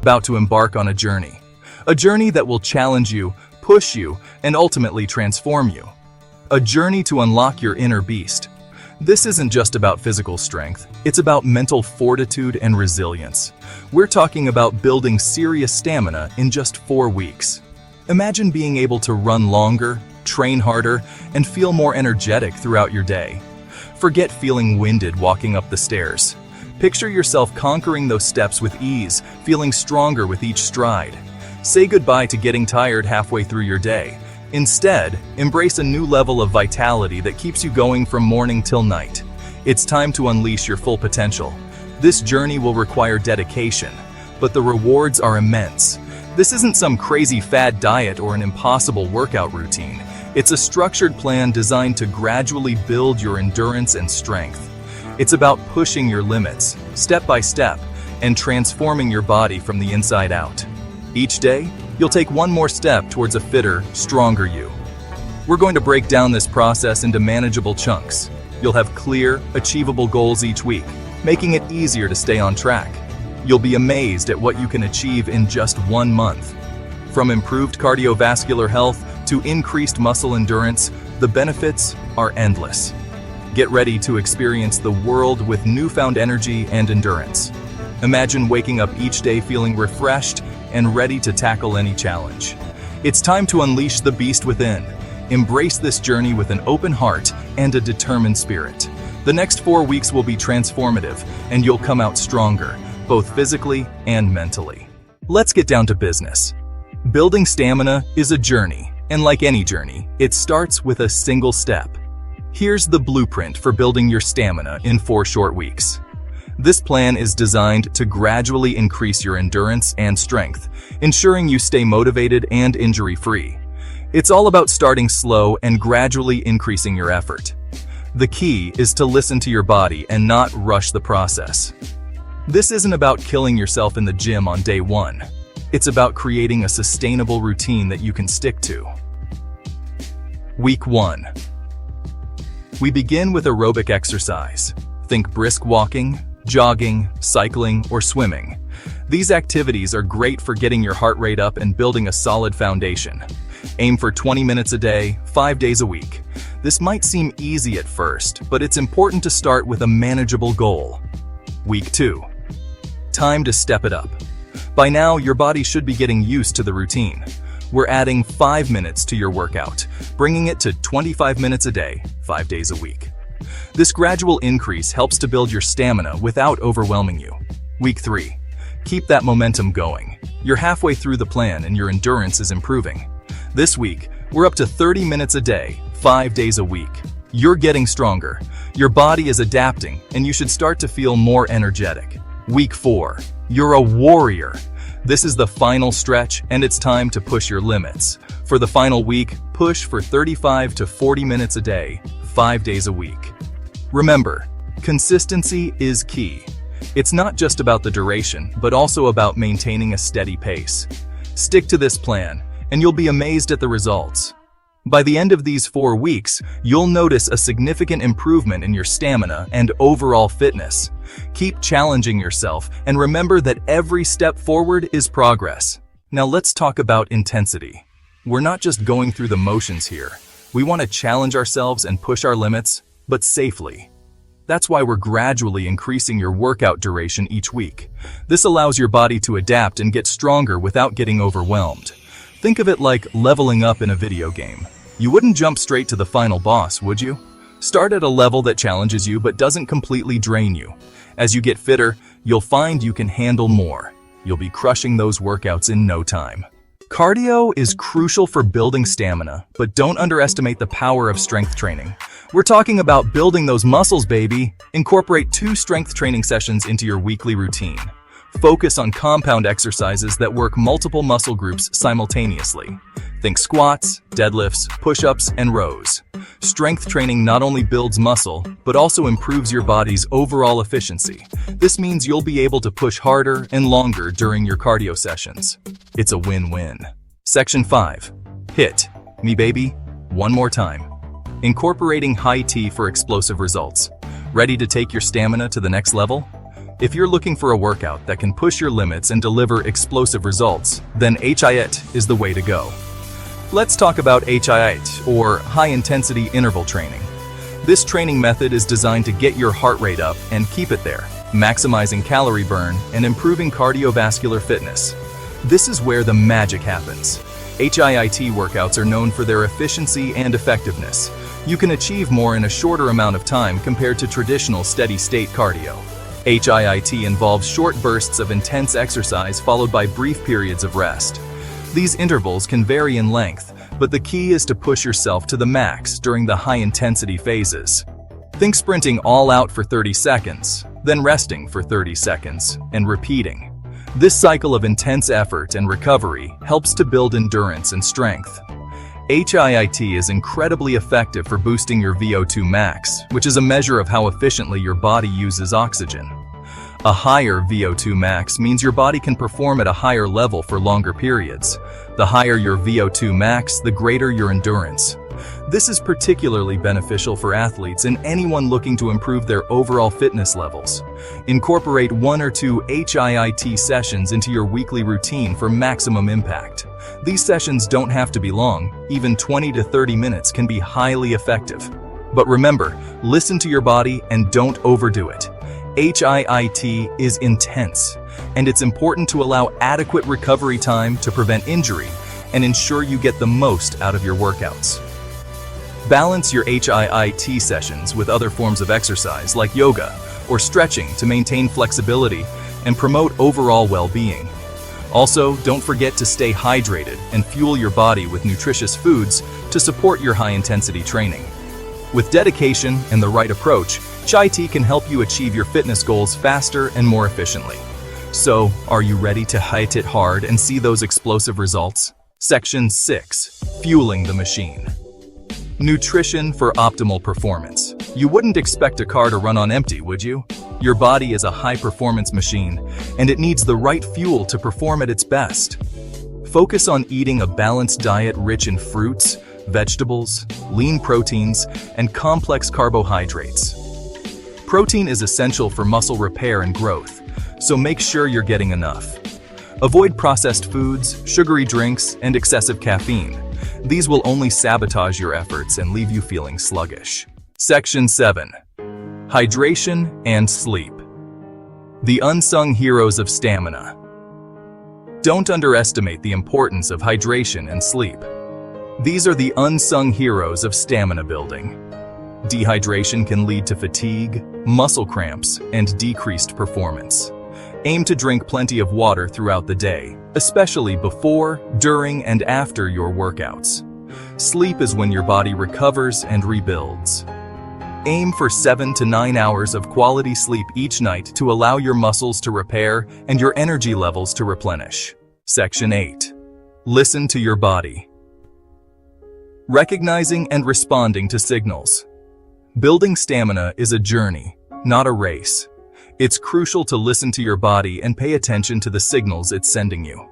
About to embark on a journey. A journey that will challenge you, push you, and ultimately transform you. A journey to unlock your inner beast. This isn't just about physical strength, it's about mental fortitude and resilience. We're talking about building serious stamina in just 4 weeks. Imagine being able to run longer, train harder, and feel more energetic throughout your day. Forget feeling winded walking up the stairs. Picture yourself conquering those steps with ease, feeling stronger with each stride. Say goodbye to getting tired halfway through your day. Instead, embrace a new level of vitality that keeps you going from morning till night. It's time to unleash your full potential. This journey will require dedication, but the rewards are immense. This isn't some crazy fad diet or an impossible workout routine. It's a structured plan designed to gradually build your endurance and strength. It's about pushing your limits, step by step, and transforming your body from the inside out. Each day, you'll take one more step towards a fitter, stronger you. We're going to break down this process into manageable chunks. You'll have clear, achievable goals each week, making it easier to stay on track. You'll be amazed at what you can achieve in just 1 month. From improved cardiovascular health to increased muscle endurance, the benefits are endless. Get ready to experience the world with newfound energy and endurance. Imagine waking up each day feeling refreshed and ready to tackle any challenge. It's time to unleash the beast within. Embrace this journey with an open heart and a determined spirit. The next 4 weeks will be transformative, and you'll come out stronger, both physically and mentally. Let's get down to business. Building stamina is a journey, and like any journey, it starts with a single step. Here's the blueprint for building your stamina in 4 short weeks. This plan is designed to gradually increase your endurance and strength, ensuring you stay motivated and injury-free. It's all about starting slow and gradually increasing your effort. The key is to listen to your body and not rush the process. This isn't about killing yourself in the gym on day 1. It's about creating a sustainable routine that you can stick to. Week 1. We begin with aerobic exercise. Think brisk walking, jogging, cycling, or swimming. These activities are great for getting your heart rate up and building a solid foundation. Aim for 20 minutes a day, 5 days a week. This might seem easy at first, but it's important to start with a manageable goal. Week 2. Time to step it up. By now, your body should be getting used to the routine. We're adding 5 minutes to your workout, bringing it to 25 minutes a day, 5 days a week. This gradual increase helps to build your stamina without overwhelming you. Week 3. Keep that momentum going. You're halfway through the plan and your endurance is improving. This week, we're up to 30 minutes a day, 5 days a week. You're getting stronger. Your body is adapting, and you should start to feel more energetic. Week 4. You're a warrior. This is the final stretch, and it's time to push your limits. For the final week, push for 35 to 40 minutes a day, 5 days a week. Remember, consistency is key. It's not just about the duration, but also about maintaining a steady pace. Stick to this plan, and you'll be amazed at the results. By the end of these 4 weeks, you'll notice a significant improvement in your stamina and overall fitness. Keep challenging yourself, and remember that every step forward is progress. Now let's talk about intensity. We're not just going through the motions here. We want to challenge ourselves and push our limits, but safely. That's why we're gradually increasing your workout duration each week. This allows your body to adapt and get stronger without getting overwhelmed. Think of it like leveling up in a video game. You wouldn't jump straight to the final boss, would you? Start at a level that challenges you but doesn't completely drain you. As you get fitter, you'll find you can handle more. You'll be crushing those workouts in no time. Cardio is crucial for building stamina, but don't underestimate the power of strength training. We're talking about building those muscles, baby. Incorporate 2 strength training sessions into your weekly routine. Focus on compound exercises that work multiple muscle groups simultaneously. Think squats, deadlifts, push-ups, and rows. Strength training not only builds muscle, but also improves your body's overall efficiency. This means you'll be able to push harder and longer during your cardio sessions. It's a win-win. Section 5. Hit me, baby. One more time. Incorporating high T for explosive results. Ready to take your stamina to the next level? If you're looking for a workout that can push your limits and deliver explosive results, then HIIT is the way to go. Let's talk about HIIT, or high-intensity interval training. This training method is designed to get your heart rate up and keep it there, maximizing calorie burn and improving cardiovascular fitness. This is where the magic happens. HIIT workouts are known for their efficiency and effectiveness. You can achieve more in a shorter amount of time compared to traditional steady-state cardio. HIIT involves short bursts of intense exercise followed by brief periods of rest. These intervals can vary in length, but the key is to push yourself to the max during the high-intensity phases. Think sprinting all out for 30 seconds, then resting for 30 seconds, and repeating. This cycle of intense effort and recovery helps to build endurance and strength. HIIT is incredibly effective for boosting your VO2 max, which is a measure of how efficiently your body uses oxygen. A higher VO2 max means your body can perform at a higher level for longer periods. The higher your VO2 max, the greater your endurance. This is particularly beneficial for athletes and anyone looking to improve their overall fitness levels. Incorporate 1 or 2 HIIT sessions into your weekly routine for maximum impact. These sessions don't have to be long, even 20 to 30 minutes can be highly effective. But remember, listen to your body and don't overdo it. HIIT is intense, and it's important to allow adequate recovery time to prevent injury and ensure you get the most out of your workouts. Balance your HIIT sessions with other forms of exercise like yoga or stretching to maintain flexibility and promote overall well-being. Also, don't forget to stay hydrated and fuel your body with nutritious foods to support your high-intensity training. With dedication and the right approach, HIIT can help you achieve your fitness goals faster and more efficiently. So, are you ready to HIIT it hard and see those explosive results? Section 6. Fueling the machine. Nutrition for optimal performance. You wouldn't expect a car to run on empty, would you? Your body is a high-performance machine, and it needs the right fuel to perform at its best. Focus on eating a balanced diet rich in fruits, vegetables, lean proteins, and complex carbohydrates. Protein is essential for muscle repair and growth, so make sure you're getting enough. Avoid processed foods, sugary drinks, and excessive caffeine. These will only sabotage your efforts and leave you feeling sluggish. Section 7. Hydration and sleep. The unsung heroes of stamina. Don't underestimate the importance of hydration and sleep. These are the unsung heroes of stamina building. Dehydration can lead to fatigue, muscle cramps, and decreased performance. Aim to drink plenty of water throughout the day, especially before, during, and after your workouts. Sleep is when your body recovers and rebuilds. Aim for 7 to 9 hours of quality sleep each night to allow your muscles to repair and your energy levels to replenish. Section 8. Listen to your body. Recognizing and responding to signals. Building stamina is a journey, not a race. It's crucial to listen to your body and pay attention to the signals it's sending you.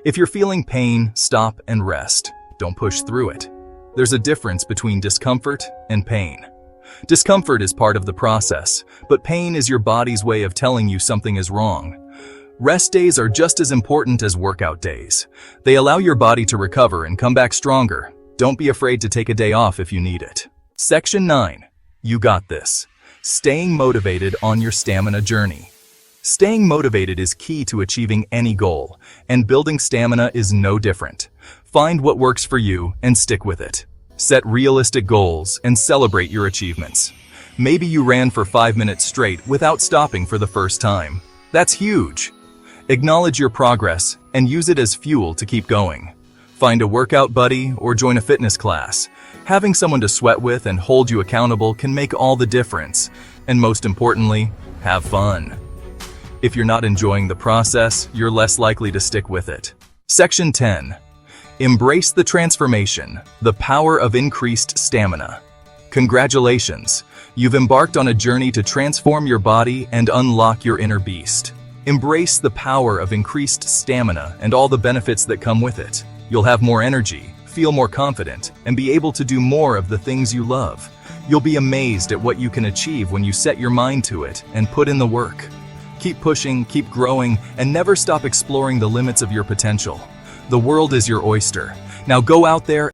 If you're feeling pain, stop and rest. Don't push through it. There's a difference between discomfort and pain. Discomfort is part of the process, but pain is your body's way of telling you something is wrong. Rest days are just as important as workout days. They allow your body to recover and come back stronger. Don't be afraid to take a day off if you need it. Section 9. You got this. Staying motivated on your stamina journey. Staying motivated is key to achieving any goal, and building stamina is no different. Find what works for you and stick with it. Set realistic goals and celebrate your achievements. Maybe you ran for 5 minutes straight without stopping for the first time. That's huge. Acknowledge your progress and use it as fuel to keep going. Find a workout buddy or join a fitness class. Having someone to sweat with and hold you accountable can make all the difference. And most importantly, have fun. If you're not enjoying the process, you're less likely to stick with it. Section 10. Embrace the transformation, the power of increased stamina. Congratulations! You've embarked on a journey to transform your body and unlock your inner beast. Embrace the power of increased stamina and all the benefits that come with it. You'll have more energy, feel more confident, and be able to do more of the things you love. You'll be amazed at what you can achieve when you set your mind to it and put in the work. Keep pushing, keep growing, and never stop exploring the limits of your potential. The world is your oyster. Now go out there